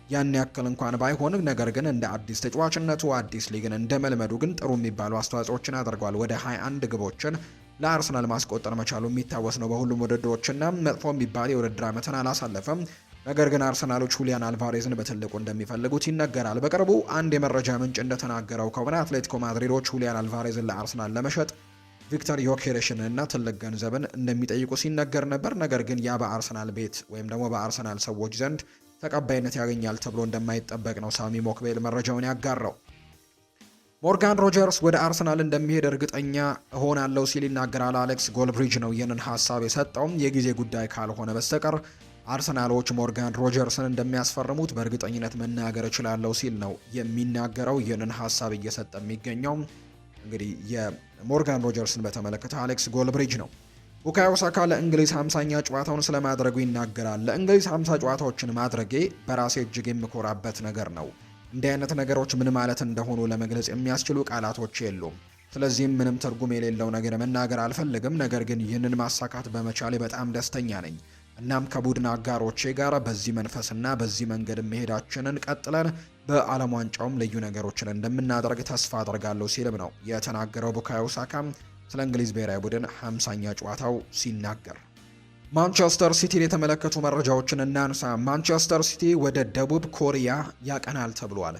ያን ያክል እንኳን ባይሆንም ነገር ግን እንደ አዲስ ተጫዋችነቱ አዲስ ሊግን እንደ መልመዱ ግን ጥሩ የሚባሉ አስተዋጽኦችን አድርጓል። ወደ 21 ግቦችን ለአርሰናል ማስቆጠር መቻሉ የሚታወስ ነው በሁሉም ውድድሮችና መጥፎ የሚባል የውድድር ዓመትን አላሳለፈም። ነገር ግን አርሰናሎች ሁሊያን አልቫሬዝን በትልቁ እንደሚፈልጉት ይነገራል። በቅርቡ አንድ የመረጃ ምንጭ እንደተናገረው ከሆነ አትሌቲኮ ማድሪዶች ሁሊያን አልቫሬዝን ለአርሰናል ለመሸጥ ቪክተር ዮኬሬሽን እና ትልቅ ገንዘብን እንደሚጠይቁ ሲነገር ነበር። ነገር ግን ያ በአርሰናል ቤት ወይም ደግሞ በአርሰናል ሰዎች ዘንድ ተቀባይነት ያገኛል ተብሎ እንደማይጠበቅ ነው ሳሚ ሞክቤል መረጃውን ያጋራው። ሞርጋን ሮጀርስ ወደ አርሰናል እንደሚሄድ እርግጠኛ እሆናለሁ ሲል ይናገራል። አሌክስ ጎልብሪጅ ነው ይህንን ሀሳብ የሰጠው። የጊዜ ጉዳይ ካልሆነ በስተቀር አርሰናሎች ሞርጋን ሮጀርስን እንደሚያስፈርሙት በእርግጠኝነት መናገር እችላለሁ ሲል ነው የሚናገረው። ይህንን ሀሳብ እየሰጠ የሚገኘው እንግዲህ የሞርጋን ሮጀርስን በተመለከተ አሌክስ ጎልብሪጅ ነው። ቡካዮ ሳካ ለእንግሊዝ 50ኛ ጨዋታውን ስለማድረጉ ይናገራል። ለእንግሊዝ 50 ጨዋታዎችን ማድረጌ በራሴ እጅግ የምኮራበት ነገር ነው። እንዲህ አይነት ነገሮች ምን ማለት እንደሆኑ ለመግለጽ የሚያስችሉ ቃላቶች የሉም። ስለዚህም ምንም ትርጉም የሌለው ነገር መናገር አልፈልግም። ነገር ግን ይህንን ማሳካት በመቻሌ በጣም ደስተኛ ነኝ። እናም ከቡድን አጋሮቼ ጋር በዚህ መንፈስና በዚህ መንገድ መሄዳችንን ቀጥለን በዓለም ዋንጫውም ልዩ ነገሮችን እንደምናደርግ ተስፋ አደርጋለሁ ሲልም ነው የተናገረው ቡካዮ ሳካ ስለ እንግሊዝ ብሔራዊ ቡድን 50ኛ ጨዋታው ሲናገር። ማንቸስተር ሲቲን የተመለከቱ መረጃዎችን እናንሳ። ማንቸስተር ሲቲ ወደ ደቡብ ኮሪያ ያቀናል ተብሏል።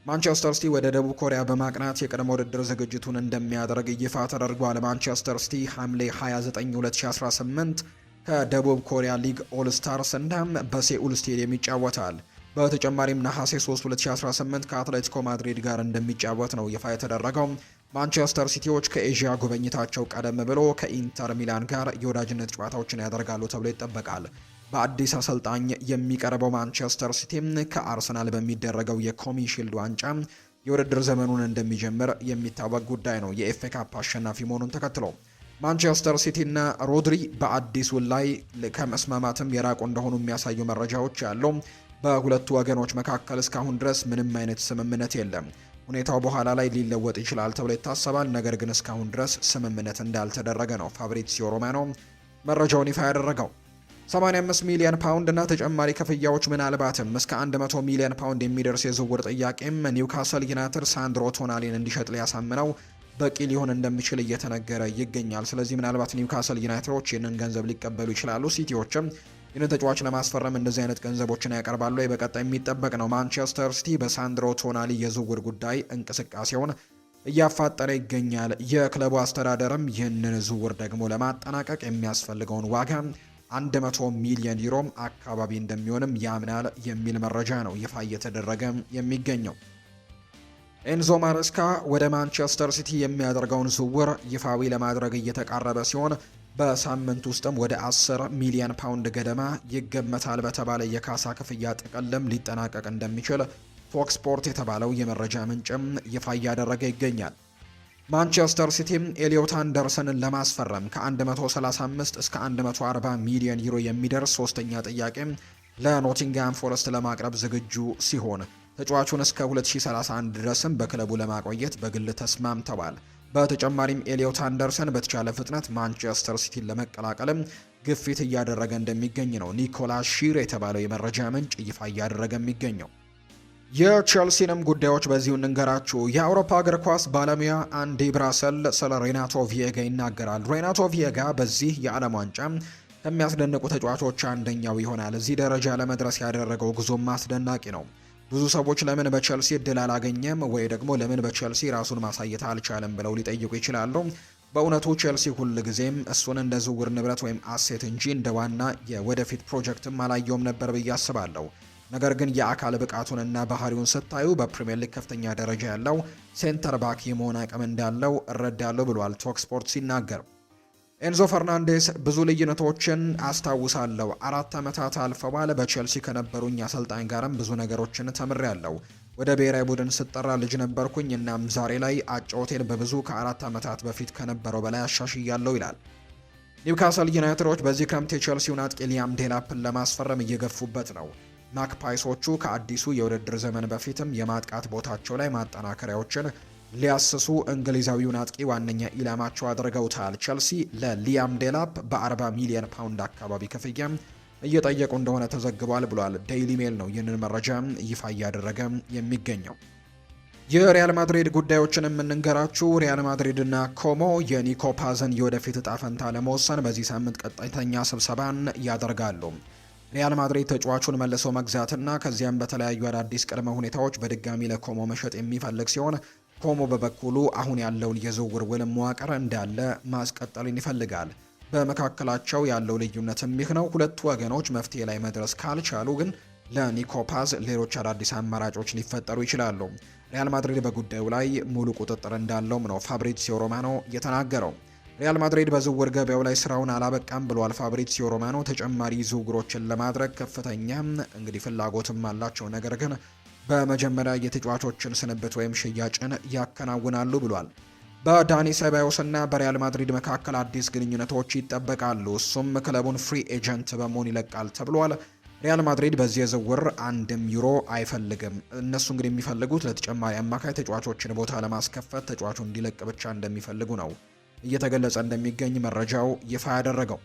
ማንቸስተር ሲቲ ወደ ደቡብ ኮሪያ በማቅናት የቅድመ ውድድር ዝግጅቱን እንደሚያደርግ ይፋ ተደርጓል። ማንቸስተር ሲቲ ሐምሌ 29 2018 ከደቡብ ኮሪያ ሊግ ኦል ስታርስ እናም በሴኡል ስቴዲየም ይጫወታል። በተጨማሪም ነሐሴ 3 2018 ከአትሌቲኮ ማድሪድ ጋር እንደሚጫወት ነው ይፋ የተደረገው። ማንቸስተር ሲቲዎች ከኤዥያ ጉብኝታቸው ቀደም ብሎ ከኢንተር ሚላን ጋር የወዳጅነት ጨዋታዎችን ያደርጋሉ ተብሎ ይጠበቃል። በአዲስ አሰልጣኝ የሚቀርበው ማንቸስተር ሲቲም ከአርሰናል በሚደረገው የኮሚሺልድ ዋንጫ የውድድር ዘመኑን እንደሚጀምር የሚታወቅ ጉዳይ ነው። የኤፍኤ ካፕ አሸናፊ መሆኑን ተከትሎ ማንቸስተር ሲቲና ሮድሪ በአዲስ ውል ላይ ከመስማማትም የራቁ እንደሆኑ የሚያሳዩ መረጃዎች ያሉ። በሁለቱ ወገኖች መካከል እስካሁን ድረስ ምንም አይነት ስምምነት የለም። ሁኔታው በኋላ ላይ ሊለወጥ ይችላል ተብሎ ይታሰባል። ነገር ግን እስካሁን ድረስ ስምምነት እንዳልተደረገ ነው ፋብሪዚዮ ሮማኖ መረጃውን ይፋ ያደረገው። 85 ሚሊዮን ፓውንድ እና ተጨማሪ ክፍያዎች ምናልባትም እስከ 100 ሚሊዮን ፓውንድ የሚደርስ የዝውውር ጥያቄም ኒውካስል ዩናይትድ ሳንድሮ ቶናሊን እንዲሸጥ ሊያሳምነው በቂ ሊሆን እንደሚችል እየተነገረ ይገኛል። ስለዚህ ምናልባት ኒውካስል ዩናይትዶች ይህንን ገንዘብ ሊቀበሉ ይችላሉ። ሲቲዎችም ይህንን ተጫዋች ለማስፈረም እንደዚህ አይነት ገንዘቦችን ያቀርባሉ። በቀጣይ የሚጠበቅ ነው። ማንቸስተር ሲቲ በሳንድሮ ቶናሊ የዝውውር ጉዳይ እንቅስቃሴውን እያፋጠረ ይገኛል። የክለቡ አስተዳደርም ይህንን ዝውውር ደግሞ ለማጠናቀቅ የሚያስፈልገውን ዋጋ 100 ሚሊዮን ዩሮም አካባቢ እንደሚሆንም ያምናል የሚል መረጃ ነው ይፋ እየተደረገ የሚገኘው። ኤንዞ ማሬስካ ወደ ማንቸስተር ሲቲ የሚያደርገውን ዝውውር ይፋዊ ለማድረግ እየተቃረበ ሲሆን በሳምንት ውስጥም ወደ 10 ሚሊዮን ፓውንድ ገደማ ይገመታል በተባለ የካሳ ክፍያ ጥቅልም ሊጠናቀቅ እንደሚችል ፎክስ ስፖርት የተባለው የመረጃ ምንጭም ይፋ እያደረገ ይገኛል። ማንቸስተር ሲቲም ኤሊዮት አንደርሰንን ለማስፈረም ከ135 እስከ 140 ሚሊዮን ዩሮ የሚደርስ ሶስተኛ ጥያቄ ለኖቲንግሃም ፎረስት ለማቅረብ ዝግጁ ሲሆን ተጫዋቹን እስከ 2031 ድረስም በክለቡ ለማቆየት በግል ተስማምተዋል። በተጨማሪም ኤሊዮት አንደርሰን በተቻለ ፍጥነት ማንቸስተር ሲቲን ለመቀላቀልም ግፊት እያደረገ እንደሚገኝ ነው ኒኮላስ ሺር የተባለው የመረጃ ምንጭ ይፋ እያደረገ የሚገኘው። የቼልሲንም ጉዳዮች በዚሁ እንንገራችሁ። የአውሮፓ እግር ኳስ ባለሙያ አንዲ ብራሰል ስለ ሬናቶ ቪዬጋ ይናገራል። ሬናቶ ቪዬጋ በዚህ የዓለም ዋንጫ ከሚያስደንቁ ተጫዋቾች አንደኛው ይሆናል። እዚህ ደረጃ ለመድረስ ያደረገው ጉዞም አስደናቂ ነው። ብዙ ሰዎች ለምን በቼልሲ እድል አላገኘም ወይ ደግሞ ለምን በቼልሲ ራሱን ማሳየት አልቻለም ብለው ሊጠይቁ ይችላሉ። በእውነቱ ቼልሲ ሁል ጊዜም እሱን እንደ ዝውውር ንብረት ወይም አሴት እንጂ እንደ ዋና የወደፊት ፕሮጀክትም አላየውም ነበር ብዬ አስባለሁ። ነገር ግን የአካል ብቃቱንና ባህሪውን ስታዩ በፕሪሚየር ሊግ ከፍተኛ ደረጃ ያለው ሴንተር ባክ የመሆን አቅም እንዳለው እረዳለሁ ብሏል ቶክ ስፖርት ሲናገር። ኤንዞ ፈርናንዴስ ብዙ ልዩነቶችን አስታውሳለሁ። 4 ዓመታት አልፈዋል። በቼልሲ ከነበሩኝ አሰልጣኝ ጋርም ብዙ ነገሮችን ተምሬያለሁ። ወደ ብሔራዊ ቡድን ስጠራ ልጅ ነበርኩኝ። እናም ዛሬ ላይ አጨዋወቴን በብዙ ከ4 ዓመታት በፊት ከነበረው በላይ አሻሽያለሁ ይላል። ኒውካስል ዩናይትዶች በዚህ ክረምት የቼልሲውን አጥቂ ሊያም ዴላፕን ለማስፈረም እየገፉበት ነው። ማክፓይሶቹ ከአዲሱ የውድድር ዘመን በፊትም የማጥቃት ቦታቸው ላይ ማጠናከሪያዎችን ሊያስሱ እንግሊዛዊውን አጥቂ ዋነኛ ኢላማቸው አድርገውታል። ቼልሲ ለሊያም ዴላፕ በ40 ሚሊዮን ፓውንድ አካባቢ ክፍያ እየጠየቁ እንደሆነ ተዘግቧል ብሏል። ዴይሊ ሜል ነው ይህንን መረጃ ይፋ እያደረገ የሚገኘው። የሪያል ማድሪድ ጉዳዮችን የምንንገራችሁ ሪያል ማድሪድና ኮሞ የኒኮ ፓዝን የወደፊት እጣ ፈንታ ለመወሰን በዚህ ሳምንት ቀጣይተኛ ስብሰባን ያደርጋሉ። ሪያል ማድሪድ ተጫዋቹን መልሶ መግዛትና ከዚያም በተለያዩ አዳዲስ ቅድመ ሁኔታዎች በድጋሚ ለኮሞ መሸጥ የሚፈልግ ሲሆን ኮሞ በበኩሉ አሁን ያለውን የዝውውር ውል መዋቅር እንዳለ ማስቀጠልን ይፈልጋል። በመካከላቸው ያለው ልዩነትም ይህ ነው። ሁለቱ ወገኖች መፍትሄ ላይ መድረስ ካልቻሉ ግን ለኒኮ ፓዝ ሌሎች አዳዲስ አማራጮች ሊፈጠሩ ይችላሉ። ሪያል ማድሪድ በጉዳዩ ላይ ሙሉ ቁጥጥር እንዳለውም ነው ፋብሪዚዮ ሮማኖ የተናገረው። ሪያል ማድሪድ በዝውውር ገበያው ላይ ስራውን አላበቃም ብሏል ፋብሪዚዮ ሮማኖ። ተጨማሪ ዝውውሮችን ለማድረግ ከፍተኛ ፍላጎትም አላቸው፣ ነገር ግን በመጀመሪያ የተጫዋቾችን ስንብት ወይም ሽያጭን ያከናውናሉ ብሏል። በዳኒ ሴባዮስ እና በሪያል ማድሪድ መካከል አዲስ ግንኙነቶች ይጠበቃሉ። እሱም ክለቡን ፍሪ ኤጀንት በመሆን ይለቃል ተብሏል። ሪያል ማድሪድ በዚህ የዝውውር አንድም ዩሮ አይፈልግም። እነሱ የሚፈልጉት ለተጨማሪ አማካይ ተጫዋቾችን ቦታ ለማስከፈት ተጫዋቹ እንዲለቅ ብቻ እንደሚፈልጉ ነው እየተገለጸ እንደሚገኝ መረጃው ይፋ ያደረገው።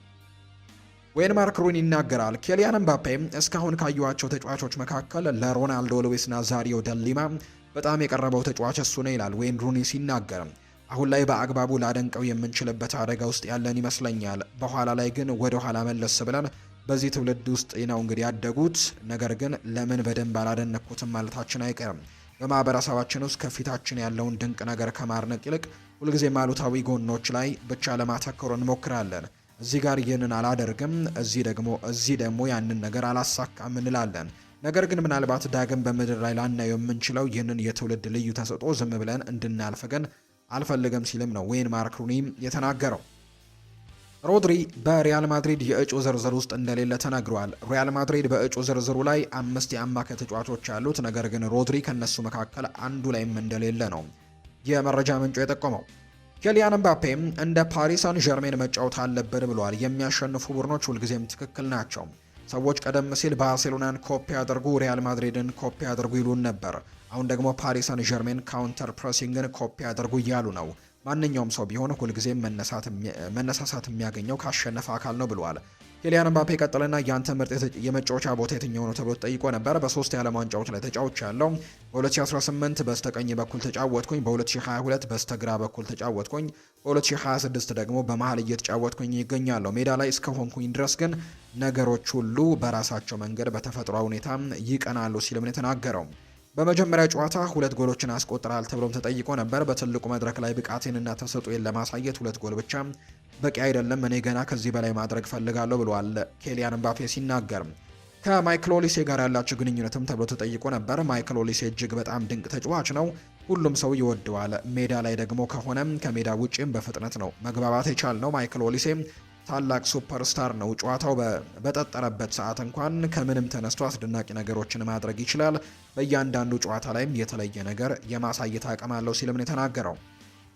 ወይን ማርክ ሩኒ ይናገራል። ኬሊያን ምባፔ እስካሁን ካዩዋቸው ተጫዋቾች መካከል ለሮናልዶ ሉዊስ ናዛሪዮ ደሊማ በጣም የቀረበው ተጫዋች እሱ ነው ይላል ወይን ሩኒ ሲናገር። አሁን ላይ በአግባቡ ላደንቀው የምንችልበት አደጋ ውስጥ ያለን ይመስለኛል። በኋላ ላይ ግን ወደ ኋላ መለስ ብለን በዚህ ትውልድ ውስጥ ነው ያደጉት፣ ነገር ግን ለምን በደንብ አላደነኩትም ማለታችን አይቀርም። በማህበረሰባችን ውስጥ ከፊታችን ያለውን ድንቅ ነገር ከማድነቅ ይልቅ ሁልጊዜም አሉታዊ ጎኖች ላይ ብቻ ለማተኮር እንሞክራለን። እዚህ ጋር ይህንን አላደርግም፣ እዚህ ደግሞ ያንን ነገር አላሳካም እንላለን። ነገር ግን ምናልባት ዳግም በምድር ላይ ላናየው የምንችለው ይህንን የትውልድ ልዩ ተሰጥኦ ዝም ብለን እንድናልፍ ግን አልፈልግም ሲልም ነው ወይን ማርክ ሩኒ የተናገረው። ሮድሪ በሪያል ማድሪድ የእጩ ዝርዝር ውስጥ እንደሌለ ተነግሯል። ሪያል ማድሪድ በእጩ ዝርዝሩ ላይ 5 የአማካይ ተጫዋቾች ያሉት፣ ነገር ግን ሮድሪ ከነሱ መካከል አንዱ ላይም እንደሌለ ነው የመረጃ ምንጩ የጠቆመው። ኬሊያን ምባፔ እንደ ፓሪስ ሳን ዠርሜን መጫወት አለብን ብሏል። የሚያሸንፉ ቡድኖች ሁልጊዜም ትክክል ናቸው። ሰዎች ቀደም ሲል ባርሴሎናን ኮፒ ያደርጉ፣ ሪያል ማድሪድን ኮፒ ያደርጉ ይሉን ነበር። አሁን ደግሞ ፓሪስ ሳን ዠርሜን ካውንተር ፕሬሲንግን ኮፒ ያደርጉ እያሉ ነው። ማንኛውም ሰው ቢሆን ሁልጊዜም መነሳሳት የሚያገኘው ካሸነፈ አካል ነው ብሏል። ኬሊያን ምባፔ ቀጥልና ያንተ ምርጥ የመጫወቻ ቦታ የትኛው ነው ተብሎ ተጠይቆ ነበር። በ3 የዓለም ዋንጫዎች ላይ ተጫውቻለሁ። በ2018 በስተቀኝ በኩል ተጫወትኩኝ፣ በ2022 በስተግራ በኩል ተጫወትኩኝ፣ በ2026 ደግሞ በመሃል እየተጫወትኩኝ ይገኛለሁ። ሜዳ ላይ እስከሆንኩኝ ድረስ ግን ነገሮች ሁሉ በራሳቸው መንገድ በተፈጥሯዊ ሁኔታ ይቀናሉ ሲልም ነው የተናገረው። በመጀመሪያ ጨዋታ 2 ጎሎችን አስቆጥራል ተብሎም ተጠይቆ ነበር። በትልቁ መድረክ ላይ ብቃቴንና ተሰጥኦን ለማሳየት 2 ጎል ብቻ በቂ አይደለም፣ እኔ ገና ከዚህ በላይ ማድረግ ፈልጋለሁ ብሏል ኬሊያን ምባፔ ሲናገር። ከማይክል ኦሊሴ ጋር ያላቸው ግንኙነትም ተብሎ ተጠይቆ ነበር። ማይክል ኦሊሴ እጅግ በጣም ድንቅ ተጫዋች ነው፣ ሁሉም ሰው ይወደዋል። ሜዳ ላይ ደግሞ ከሆነም ከሜዳ ውጪም በፍጥነት ነው መግባባት የቻልነው። ማይክል ኦሊሴ ታላቅ ሱፐርስታር ነው። ጨዋታው በጠጠረበት ሰዓት እንኳን ከምንም ተነስቶ አስደናቂ ነገሮችን ማድረግ ይችላል። በእያንዳንዱ ጨዋታ ላይም የተለየ ነገር የማሳየት አቅም አለው ሲልም ነው የተናገረው።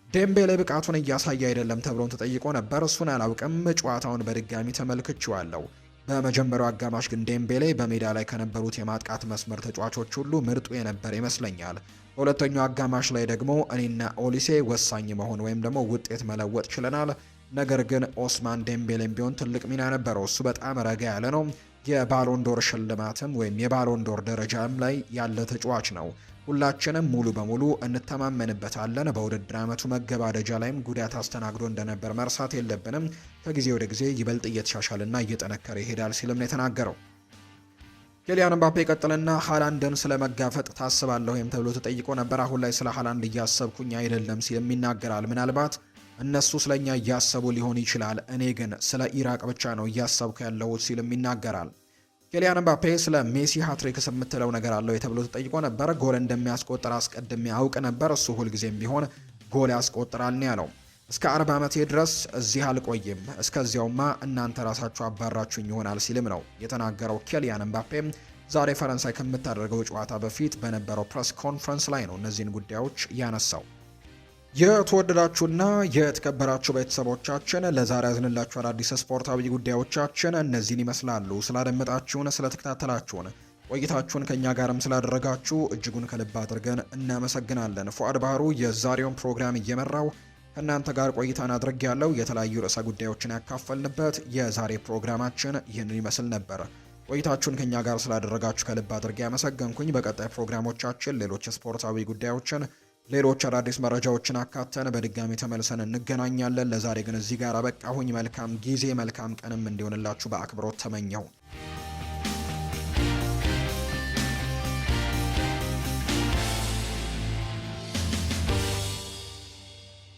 ዴምቤሌ ብቃቱን እያሳየ አይደለም ተብሎም ተጠይቆ ነበር። እሱን አላውቅም፣ ጨዋታውን በድጋሚ ተመልክቼዋለሁ። በመጀመሪያው አጋማሽ ግን ዴምቤሌ በሜዳ ላይ ከነበሩት የማጥቃት መስመር ተጫዋቾች ሁሉ ምርጡ የነበረ ይመስለኛል። በሁለተኛው አጋማሽ ላይ ደግሞ እኔና ኦሊሴ ወሳኝ መሆን ወይም ደግሞ ውጤት መለወጥ ችለናል። ነገር ግን ኦስማን ዴምቤሌም ቢሆን ትልቅ ሚና ነበረው። እሱ በጣም ረጋ ያለ ነው። የባሎንዶር ሽልማትም ወይም የባሎንዶር ደረጃም ላይ ያለ ተጫዋች ነው። ሁላችንም ሙሉ በሙሉ እንተማመንበታለን። በውድድር ዓመቱ መገባደጃ ላይም ጉዳት አስተናግዶ እንደነበር መርሳት የለብንም። ከጊዜ ወደ ጊዜ ይበልጥ እየተሻሻለና እየጠነከረ ይሄዳል ሲልም ነው የተናገረው። ኬሊያን ምባፔ ቀጥልና ሃላንድን ስለ መጋፈጥ ታስባለሁ ወይም ተብሎ ተጠይቆ ነበር። አሁን ላይ ስለ ሃላንድ እያሰብኩኝ አይደለም ሲልም ይናገራል። ምናልባት እነሱ ስለኛ እያሰቡ ሊሆን ይችላል፣ እኔ ግን ስለ ኢራቅ ብቻ ነው እያሰብኩ ያለሁት ሲልም ይናገራል። ኬሊያን ምባፔ ስለ ሜሲ ሃትሪክስ የምትለው ነገር አለው ተብሎ ተጠይቆ ነበር። ጎል እንደሚያስቆጥር አስቀድሜ አውቅ ነበር፣ እሱ ሁልጊዜም ቢሆን ጎል ያስቆጥራል ነው ያለው። እስከ 40 ዓመቴ ድረስ እዚህ አልቆይም፣ እስከዚያውማ እናንተ ራሳችሁ አባራችሁኝ ይሆናል ሲልም ነው የተናገረው። ኬሊያን ምባፔ ዛሬ ፈረንሳይ ከምታደርገው ጨዋታ በፊት በነበረው ፕሬስ ኮንፈረንስ ላይ ነው እነዚህን ጉዳዮች ያነሳው። የተወደዳችሁና የተከበራችሁ ቤተሰቦቻችን ለዛሬ ያዝንላችሁ አዳዲስ ስፖርታዊ ጉዳዮቻችን እነዚህን ይመስላሉ። ስላደመጣችሁን፣ ስለተከታተላችሁን፣ ቆይታችሁን ከኛ ጋርም ስላደረጋችሁ እጅጉን ከልብ አድርገን እናመሰግናለን። ፉአድ ባህሩ የዛሬውን ፕሮግራም እየመራው ከእናንተ ጋር ቆይታን አድርግ ያለው የተለያዩ ርዕሰ ጉዳዮችን ያካፈልንበት የዛሬ ፕሮግራማችን ይህንን ይመስል ነበር። ቆይታችሁን ከኛ ጋር ስላደረጋችሁ ከልብ አድርጌ ያመሰገንኩኝ። በቀጣይ ፕሮግራሞቻችን ሌሎች ስፖርታዊ ጉዳዮችን፣ ሌሎች አዳዲስ መረጃዎችን አካተን በድጋሚ ተመልሰን እንገናኛለን። ለዛሬ ግን እዚህ ጋር አበቃሁኝ። መልካም ጊዜ መልካም ቀንም እንዲሆንላችሁ በአክብሮት ተመኘው።